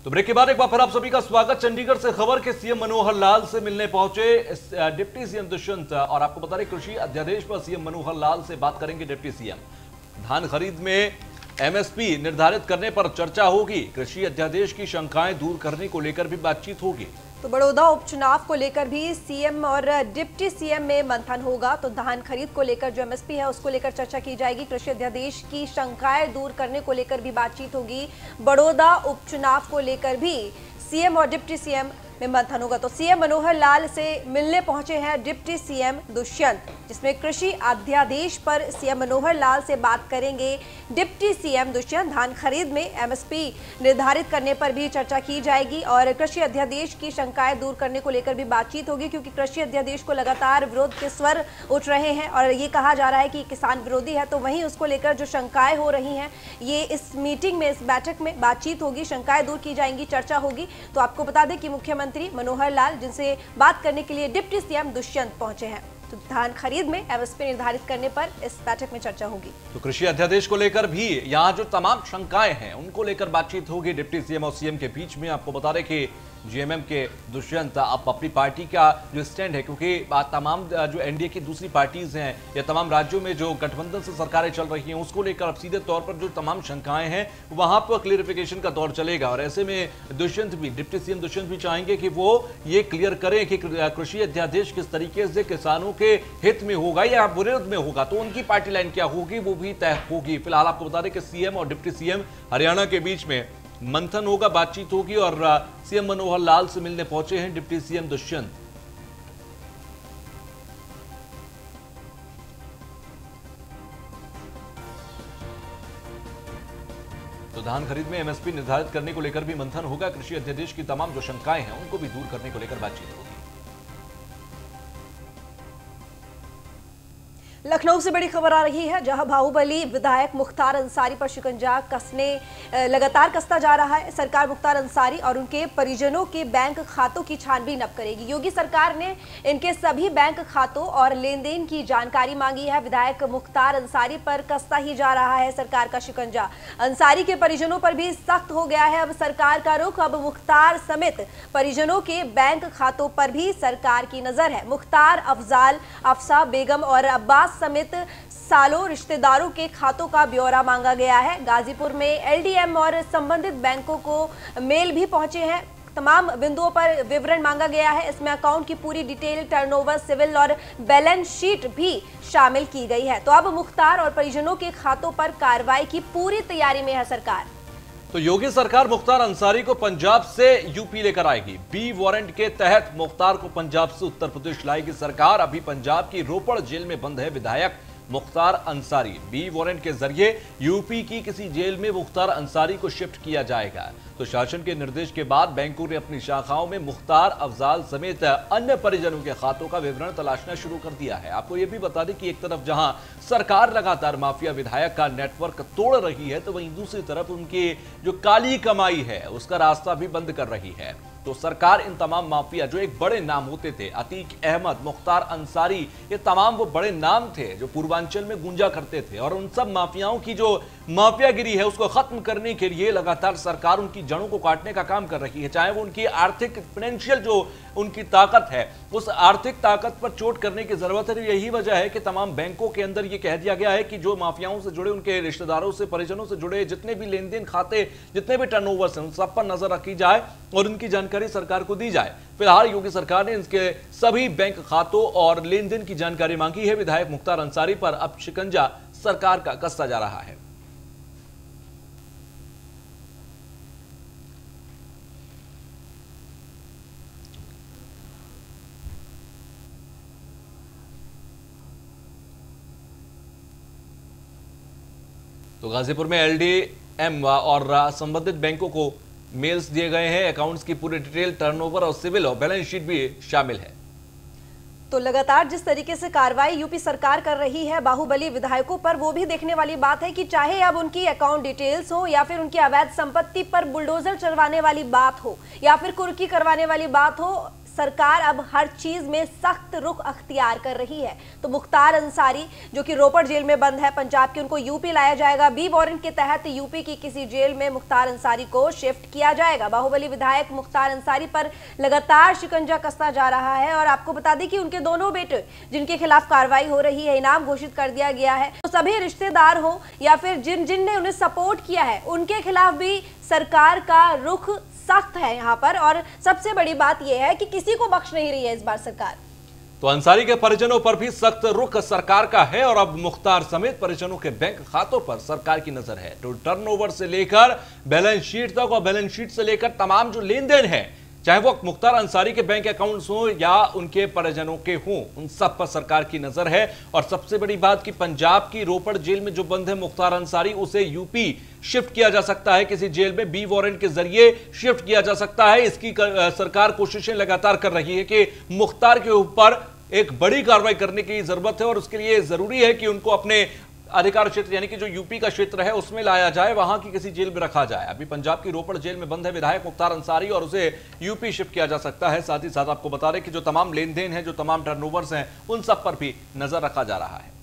तो ब्रेक के बाद एक बार फिर आप सभी का स्वागत। चंडीगढ़ से खबर के सीएम मनोहर लाल से मिलने पहुंचे डिप्टी सीएम दुष्यंत। और आपको बता दें, कृषि अध्यादेश पर सीएम मनोहर लाल से बात करेंगे डिप्टी सीएम। धान खरीद में एमएसपी निर्धारित करने पर चर्चा होगी। कृषि अध्यादेश की शंकाएं दूर करने को लेकर भी बातचीत होगी। तो बड़ौदा उपचुनाव को लेकर भी सीएम और डिप्टी सीएम में मंथन होगा। तो धान खरीद को लेकर जो एमएसपी है उसको लेकर चर्चा की जाएगी। कृषि अध्यादेश की शंकाएं दूर करने को लेकर भी बातचीत होगी। बड़ौदा उपचुनाव को लेकर भी सीएम और डिप्टी सीएम में मंथन होगा। तो सीएम मनोहर लाल से मिलने पहुंचे हैं डिप्टी सीएम दुष्यंत, जिसमें कृषि अध्यादेश पर सीएम मनोहर लाल से बात करेंगे डिप्टी सीएम दुष्यंत। धान खरीद में एमएसपी निर्धारित करने पर भी चर्चा की जाएगी और कृषि अध्यादेश की शंकाएं दूर करने को लेकर भी बातचीत होगी, क्योंकि कृषि अध्यादेश को लगातार विरोध के स्वर उठ रहे हैं और ये कहा जा रहा है कि किसान विरोधी है। तो वहीं उसको लेकर जो शंकाएं हो रही हैं, ये इस मीटिंग में, इस बैठक में बातचीत होगी, शंकाएं दूर की जाएंगी, चर्चा होगी। तो आपको बता दें कि मुख्यमंत्री मनोहर लाल, जिनसे बात करने के लिए डिप्टी सीएम दुष्यंत पहुंचे हैं, तो धान खरीद में एमएसपी निर्धारित करने पर इस बैठक में चर्चा होगी। तो कृषि अध्यादेश को लेकर भी यहाँ जो तमाम शंकाएं हैं उनको लेकर बातचीत होगी डिप्टी सीएम और सीएम के बीच में। आपको बता दें कि जीएमएम के दुष्यंत आप अपनी पार्टी का जो स्टैंड है, क्योंकि तमाम जो एनडीए की दूसरी पार्टीज हैं या तमाम राज्यों में जो गठबंधन से सरकारें चल रही हैं, उसको लेकर अब सीधे तौर पर जो तमाम शंकाएं हैं वहां पर क्लियरिफिकेशन का दौर चलेगा। और ऐसे में दुष्यंत भी, डिप्टी सीएम दुष्यंत भी चाहेंगे कि वो ये क्लियर करें कि कृषि अध्यादेश किस तरीके से किसानों के हित में होगा या विरोध में होगा। तो उनकी पार्टी लाइन क्या होगी वो भी तय होगी। फिलहाल आपको बता दें कि सीएम और डिप्टी सीएम हरियाणा के बीच में मंथन होगा, बातचीत होगी और सीएम मनोहर लाल से मिलने पहुंचे हैं डिप्टी सीएम दुष्यंत। तो धान खरीद में एमएसपी निर्धारित करने को लेकर भी मंथन होगा। कृषि अध्यादेश की तमाम जो शंकाएं हैं उनको भी दूर करने को लेकर बातचीत होगी। लखनऊ से बड़ी खबर आ रही है, जहां बाहुबली विधायक मुख्तार अंसारी पर शिकंजा लगातार कसता जा रहा है। सरकार मुख्तार अंसारी और उनके परिजनों के बैंक खातों की छानबीन अब करेगी। योगी सरकार ने इनके सभी बैंक खातों और लेन देन की जानकारी मांगी है। विधायक मुख्तार अंसारी पर कसता ही जा रहा है सरकार का शिकंजा। अंसारी के परिजनों पर भी सख्त हो गया है अब सरकार का रुख। अब मुख्तार समेत परिजनों के बैंक खातों पर भी सरकार की नजर है। मुख्तार, अफजाल, अफसा बेगम और अब्बास समेत सालों रिश्तेदारों के खातों का ब्यौरा मांगा गया है। गाजीपुर में एलडीएम और संबंधित बैंकों को मेल भी पहुंचे हैं। तमाम बिंदुओं पर विवरण मांगा गया है। इसमें अकाउंट की पूरी डिटेल, टर्नओवर, सिविल और बैलेंस शीट भी शामिल की गई है। तो अब मुख्तार और परिजनों के खातों पर कार्रवाई की पूरी तैयारी में है सरकार। तो योगी सरकार मुख्तार अंसारी को पंजाब से यूपी लेकर आएगी। बी वारंट के तहत मुख्तार को पंजाब से उत्तर प्रदेश लाएगी सरकार। अभी पंजाब की रोपड़ जेल में बंद है विधायक मुख्तार अंसारी। बी वारंट के जरिए यूपी की किसी जेल में मुख्तार अंसारी को शिफ्ट किया जाएगा। तो शासन के निर्देश के बाद बैंकों ने अपनी शाखाओं में मुख्तार, अफजाल समेत अन्य परिजनों के खातों का विवरण तलाशना शुरू कर दिया है। आपको यह भी बता दें कि एक तरफ जहां सरकार लगातार माफिया विधायक का नेटवर्क तोड़ रही है, तो वहीं दूसरी तरफ उनकी जो काली कमाई है उसका रास्ता भी बंद कर रही है। तो सरकार इन तमाम माफिया, जो एक बड़े नाम होते थे, अतीक अहमद, मुख्तार अंसारी, ये तमाम वो बड़े नाम थे जो पूर्वांचल में गूंजा करते थे, और उन सब माफियाओं की जो माफियागिरी है उसको खत्म करने के लिए लगातार सरकार उनकी जड़ों को काटने का काम कर रही है। चाहे वो उनकी आर्थिक फाइनेंशियल जो उनकी ताकत है, उस आर्थिक ताकत पर चोट करने की जरूरत है। यही वजह है कि तमाम बैंकों के अंदर ये कह दिया गया है कि जो माफियाओं से जुड़े, उनके रिश्तेदारों से, परिजनों से जुड़े जितने भी लेन देन खाते, जितने भी टर्नओवर्स हैं, उन सब पर नजर रखी जाए और उनकी जानकारी सरकार को दी जाए। फिलहाल योगी सरकार ने इसके सभी बैंक खातों और लेन देन की जानकारी मांगी है। विधायक मुख्तार अंसारी पर अब शिकंजा सरकार का कसता जा रहा है। तो गाजीपुर में एलडीएम और संबंधित बैंकों को मेल्स दिए गए हैं। अकाउंट्स की पूरी डिटेल, टर्नओवर और सिविल और बैलेंस शीट भी शामिल है। तो लगातार जिस तरीके से कार्रवाई यूपी सरकार कर रही है बाहुबली विधायकों पर, वो भी देखने वाली बात है कि चाहे अब उनकी अकाउंट डिटेल्स हो या फिर उनकी अवैध संपत्ति पर बुलडोजर चलवाने वाली बात हो या फिर कुर्की करवाने वाली बात हो, सरकार अब हर चीज में सख्त रुख अख्तियार कर रही है। तो मुख्तार अंसारी जो कि रोपड़ जेल में बंद है पंजाब की, उनको यूपी लाया जाएगा। बी वारंट के तहत यूपी की किसी जेल में मुख्तार अंसारी को शिफ्ट किया जाएगा। बाहुबली विधायक मुख्तार अंसारी पर लगातार शिकंजा कसता जा रहा है और आपको बता दें कि उनके दोनों बेटे जिनके खिलाफ कार्रवाई हो रही है, इनाम घोषित कर दिया गया है। तो सभी रिश्तेदार हो या फिर जिनने उन्हें सपोर्ट किया है, उनके खिलाफ भी सरकार का रुख सख्त है यहाँ पर। और सबसे बड़ी बात यह है कि किसी को बख्श नहीं रही है इस बार सरकार। तो अंसारी के परिजनों पर भी सख्त रुख सरकार का है और अब मुख्तार समेत परिजनों के बैंक खातों पर सरकार की नजर है। तो टर्नओवर से लेकर बैलेंस शीट तक और बैलेंस शीट से लेकर तमाम जो लेन देन है, चाहे वो मुख्तार अंसारी के बैंक अकाउंट्स हो या उनके परिजनों के हों, उन सब पर सरकार की नजर है। और सबसे बड़ी बात कि पंजाब की रोपड़ जेल में जो बंद है मुख्तार अंसारी, उसे यूपी शिफ्ट किया जा सकता है, किसी जेल में बी वारंट के जरिए शिफ्ट किया जा सकता है। इसकी सरकार कोशिशें लगातार कर रही है कि मुख्तार के ऊपर एक बड़ी कार्रवाई करने की जरूरत है और उसके लिए जरूरी है कि उनको अपने अधिकार क्षेत्र यानी कि जो यूपी का क्षेत्र है उसमें लाया जाए, वहां की किसी जेल में रखा जाए। अभी पंजाब की रोपड़ जेल में बंद है विधायक मुख्तार अंसारी और उसे यूपी शिफ्ट किया जा सकता है। साथ ही साथ आपको बता दें कि जो तमाम लेन देन है, जो तमाम टर्नओवर्स हैं, उन सब पर भी नजर रखा जा रहा है।